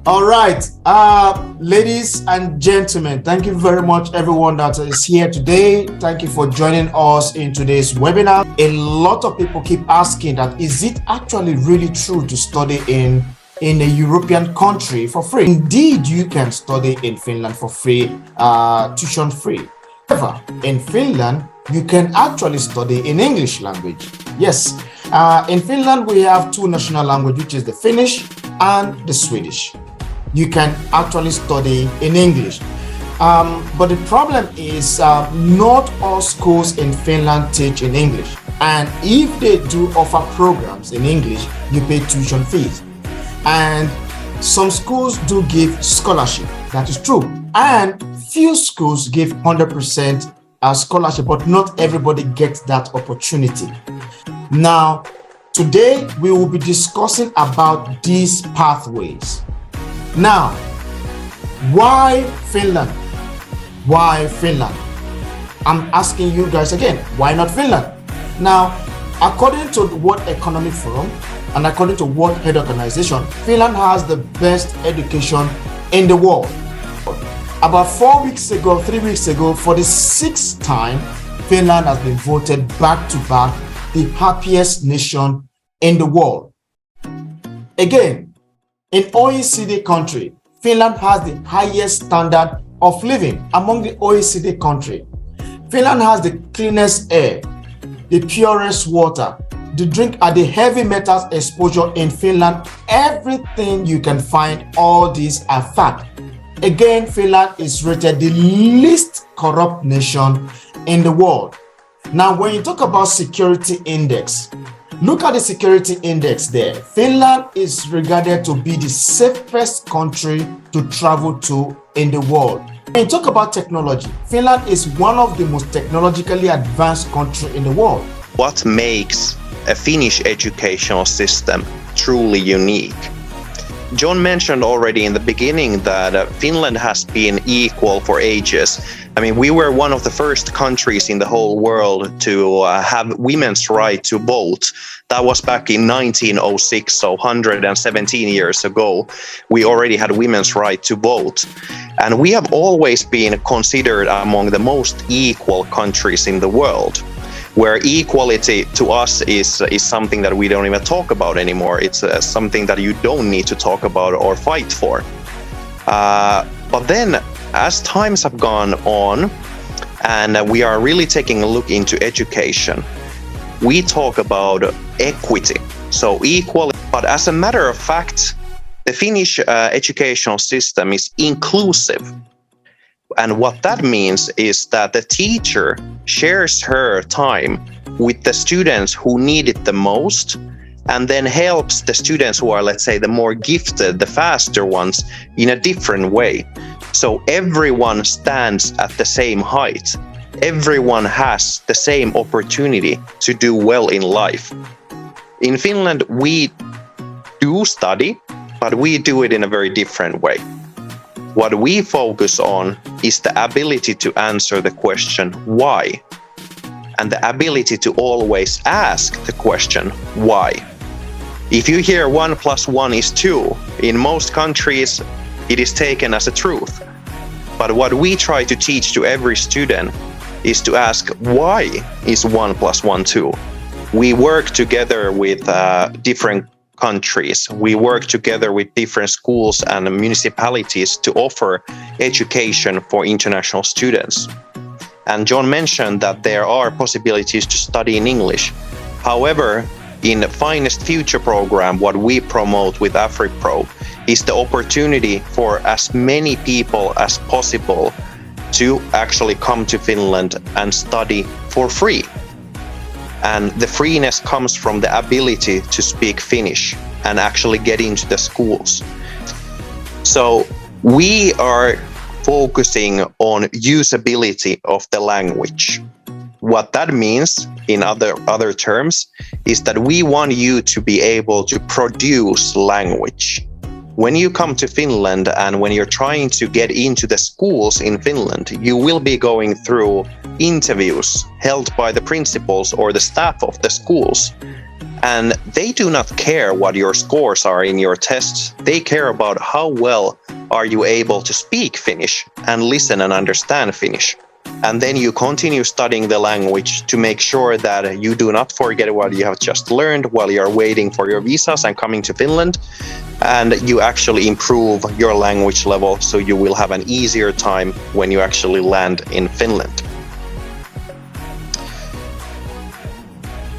All right, ladies and gentlemen, thank you very much, everyone that is here today. Thank you for joining us in today's webinar. A lot of people keep asking that, is it actually really true to study in a European country for free? Indeed, you can study in Finland for free, tuition free. However, in Finland, you can actually study in English language. Yes, in Finland, we have two national languages, which is the Finnish and the Swedish. You can actually study in English. But the problem is not all schools in Finland teach in English. And if they do offer programs in English, you pay tuition fees. And some schools do give scholarship, that is true. And few schools give 100% scholarship, but not everybody gets that opportunity. Now, today we will be discussing about these pathways. Now, why Finland? Why Finland? I'm asking you guys again, why not Finland? Now, according to the World Economic Forum and according to World Health Organization, Finland has the best education in the world. About 3 weeks ago, for the 6th time, Finland has been voted back to back the happiest nation in the world. Again, in OECD country, Finland has the highest standard of living among the OECD country. Finland has the cleanest air, the purest water, the heavy metals exposure in Finland. Everything you can find, all these are fact. Again, Finland is rated the least corrupt nation in the world. Now, when you talk about security index, look at the security index there. Finland is regarded to be the safest country to travel to in the world. When you talk about technology, Finland is one of the most technologically advanced countries in the world. What makes a Finnish educational system truly unique? John mentioned already in the beginning that Finland has been equal for ages. I mean, we were one of the first countries in the whole world to have women's right to vote. That was back in 1906, so 117 years ago. We already had women's right to vote. And we have always been considered among the most equal countries in the world, where equality to us is something that we don't even talk about anymore. It's something that you don't need to talk about or fight for. But then, as times have gone on, and we are really taking a look into education, we talk about equity, so equality. But as a matter of fact, the Finnish educational system is inclusive. And what that means is that the teacher shares her time with the students who need it the most, and then helps the students who are, let's say, the more gifted, the faster ones, in a different way. So everyone stands at the same height. Everyone has the same opportunity to do well in life. In Finland, we do study, but we do it in a very different way. What we focus on is the ability to answer the question, why? And the ability to always ask the question, why? If you hear 1 + 1 is 2, in most countries, it is taken as a truth. But what we try to teach to every student is to ask, why is 1 + 1 2? We work together with different countries. We work together with different schools and municipalities to offer education for international students. And John mentioned that there are possibilities to study in English. However, in the Finest Future program, what we promote with AfriPro is the opportunity for as many people as possible to actually come to Finland and study for free. And the freeness comes from the ability to speak Finnish and actually get into the schools. So we are focusing on usability of the language. What that means in other terms is that we want you to be able to produce language. When you come to Finland and when you're trying to get into the schools in Finland, you will be going through interviews held by the principals or the staff of the schools. And they do not care what your scores are in your tests. They care about how well are you able to speak Finnish and listen and understand Finnish. And then you continue studying the language to make sure that you do not forget what you have just learned while you are waiting for your visas and coming to Finland. And you actually improve your language level so you will have an easier time when you actually land in Finland.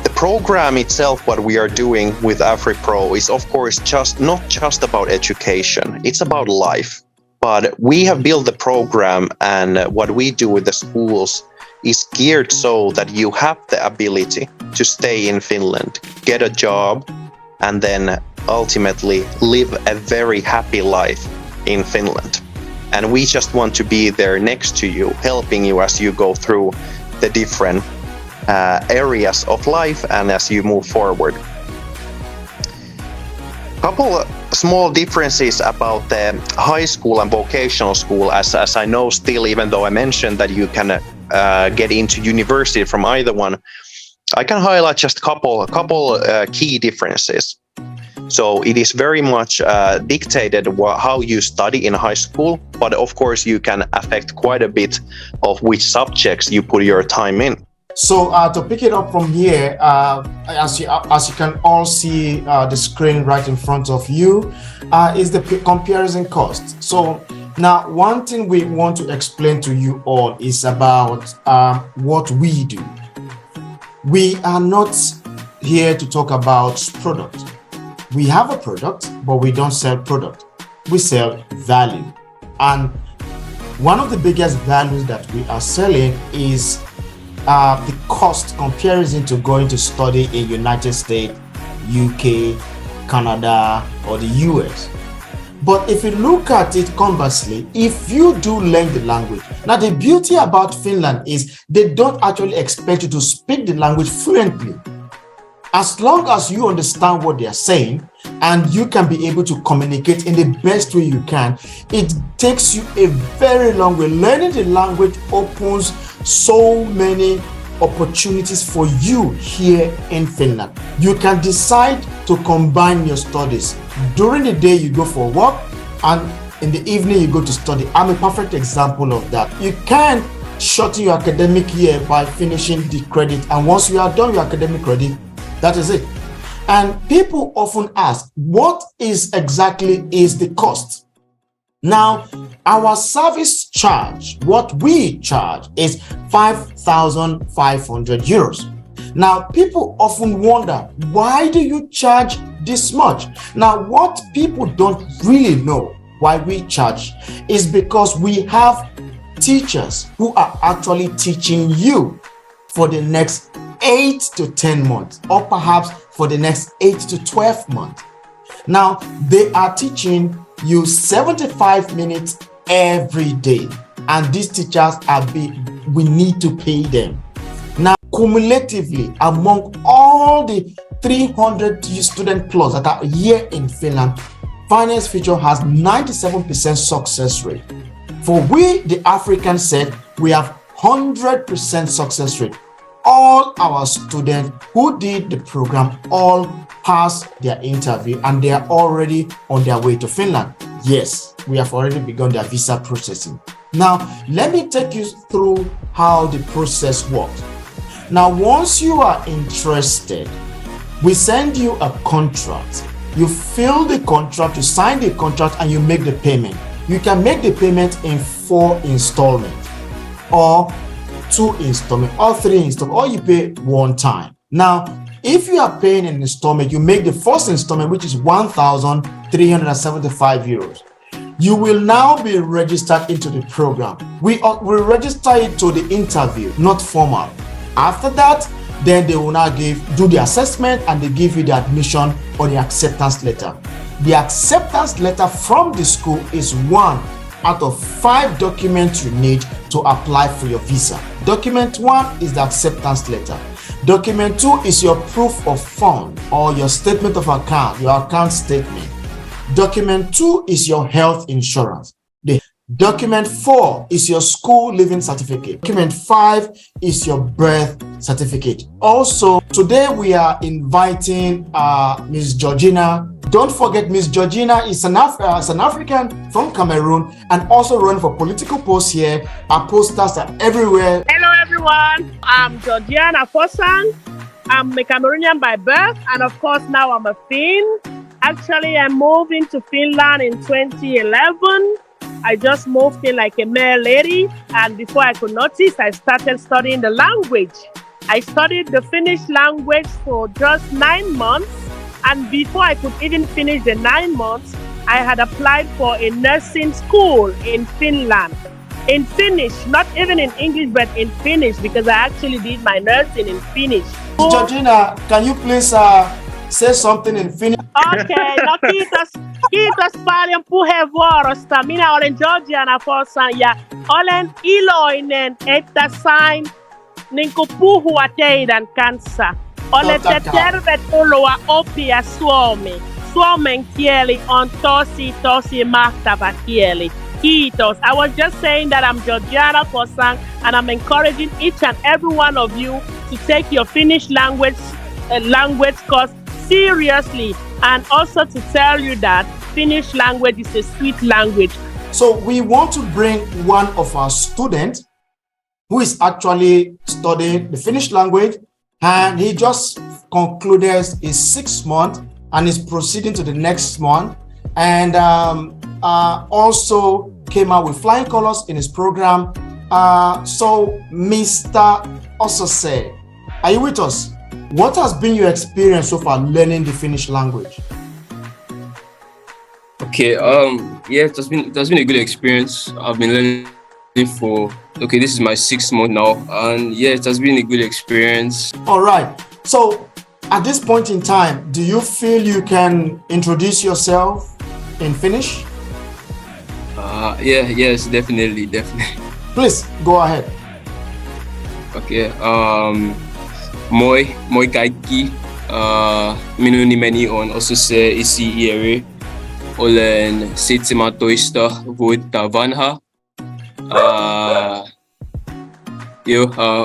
The program itself, what we are doing with AfriPro, is of course not just about education, it's about life. But we have built the program, and what we do with the schools is geared so that you have the ability to stay in Finland, get a job, and then ultimately live a very happy life in Finland. And we just want to be there next to you, helping you as you go through the different areas of life and as you move forward. Couple small differences about the high school and vocational school, as I know still, even though I mentioned that you can get into university from either one, I can highlight just a couple key differences. So it is very much dictated how you study in high school, but of course you can affect quite a bit of which subjects you put your time in. So to pick it up from here, as you can all see the screen right in front of you, is the comparison cost. So now one thing we want to explain to you all is about what we do. We are not here to talk about product. We have a product, but we don't sell product. We sell value. And one of the biggest values that we are selling is the cost comparison to going to study in United States, UK, Canada, or the US. But if you look at it conversely, if you do learn the language, now the beauty about Finland is they don't actually expect you to speak the language fluently. As long as you understand what they are saying and you can be able to communicate in the best way you can, it takes you a very long way. Learning the language opens so many opportunities for you here in Finland. You can decide to combine your studies. During the day you go for work and in the evening you go to study. I'm a perfect example of that. You can shorten your academic year by finishing the credit, and once you are done your academic credit, that is it. And people often ask, what is exactly is the cost? Now, our service charge, what we charge is 5,500 euros. Now, people often wonder, why do you charge this much? Now, what people don't really know why we charge is because we have teachers who are actually teaching you for the next 8 to 10 months, or perhaps for the next 8 to 12 months. Now, they are teaching you 75 minutes every day, and these teachers we need to pay them. Now, cumulatively, among all the 300 student plus that are here in Finland, Finance Future has 97% success rate. For we, the African set, we have 100% success rate. All our students who did the program all passed their interview and they are already on their way to Finland. Yes, we have already begun their visa processing. Now, let me take you through how the process works. Now, once you are interested, we send you a contract. You fill the contract, you sign the contract, and you make the payment. You can make the payment in 4 installments, or 2 installments, or 3 installments, or you pay one time. Now, if you are paying an installment, you make the first installment, which is 1,375 euros. You will now be registered into the program. We register it to the interview, not formal. After that, then they will now do the assessment and they give you the admission or the acceptance letter. The acceptance letter from the school is 1 out of 5 documents you need to apply for your visa. Document 1 is the acceptance letter. Document 2 is your proof of fund or your statement of account, your account statement. Document 2 is your health insurance. Document 4 is your school leaving certificate. Document 5 is your birth certificate. Also, today we are inviting Ms. Georgina. Don't forget, Ms. Georgina is an African from Cameroon and also running for political posts here. Our posters are everywhere. Hello everyone, I'm Georgiana Fosang. I'm a Cameroonian by birth, and of course now I'm a Finn. Actually, I moved into Finland in 2011. I just moved in like a mere lady, and before I could notice, I started studying the language. I studied the Finnish language for just 9 months, and before I could even finish the 9 months, I had applied for a nursing school in Finland. In Finnish, not even in English, but in Finnish, because I actually did my nursing in Finnish. Georgina, can you please say something in Finnish? Okei, no kiitos paljon puheenvuorosta. Minä olen Georgiana Fossan ja olen iloinen, että sain puhua teidän kanssa. Olette tervetuloa oppia suomi. Suomen kieli on tosi mahtava kieli. Kiitos. I was just saying that I'm Georgiana Fossan and I'm encouraging each and every one of you to take your Finnish language course seriously, and also to tell you that Finnish language is a sweet language. So we want to bring one of our students who is actually studying the Finnish language, and he just concluded his 6th month and is proceeding to the next month, and also came out with flying colors in his program. So Mr. Osose, are you with us? What has been your experience so far learning the Finnish language? Okay, yeah, it has been a good experience. I've been learning this is my 6th month now, and yeah, it has been a good experience. All right. So at this point in time, do you feel you can introduce yourself in Finnish? Yes, definitely. Please go ahead. Okay, moi kaikki. Minun nimeni on Osuse Isieri. Olen 17 vuotta vanha.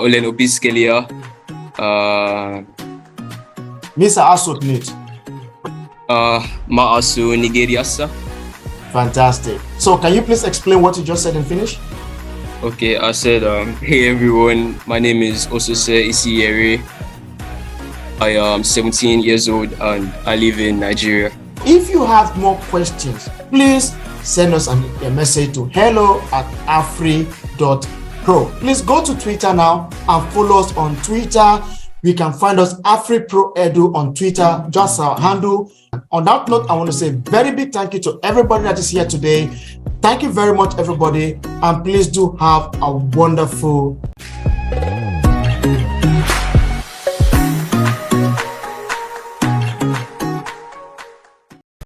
Olen opiskelija. Missä asut nyt? Mä asun Nigeriassa. Fantastic. So can you please explain what you just said in Finnish? Okay, I said, hey everyone, my name is Osuse Isieri. I am 17 years old and I live in Nigeria. If you have more questions, please send us a message to hello@afri.pro. Please go to Twitter now and follow us on Twitter. You can find us AfriProEdu on Twitter, just our handle. On that note, I want to say very big thank you to everybody that is here today. Thank you very much, everybody, and please do have a wonderful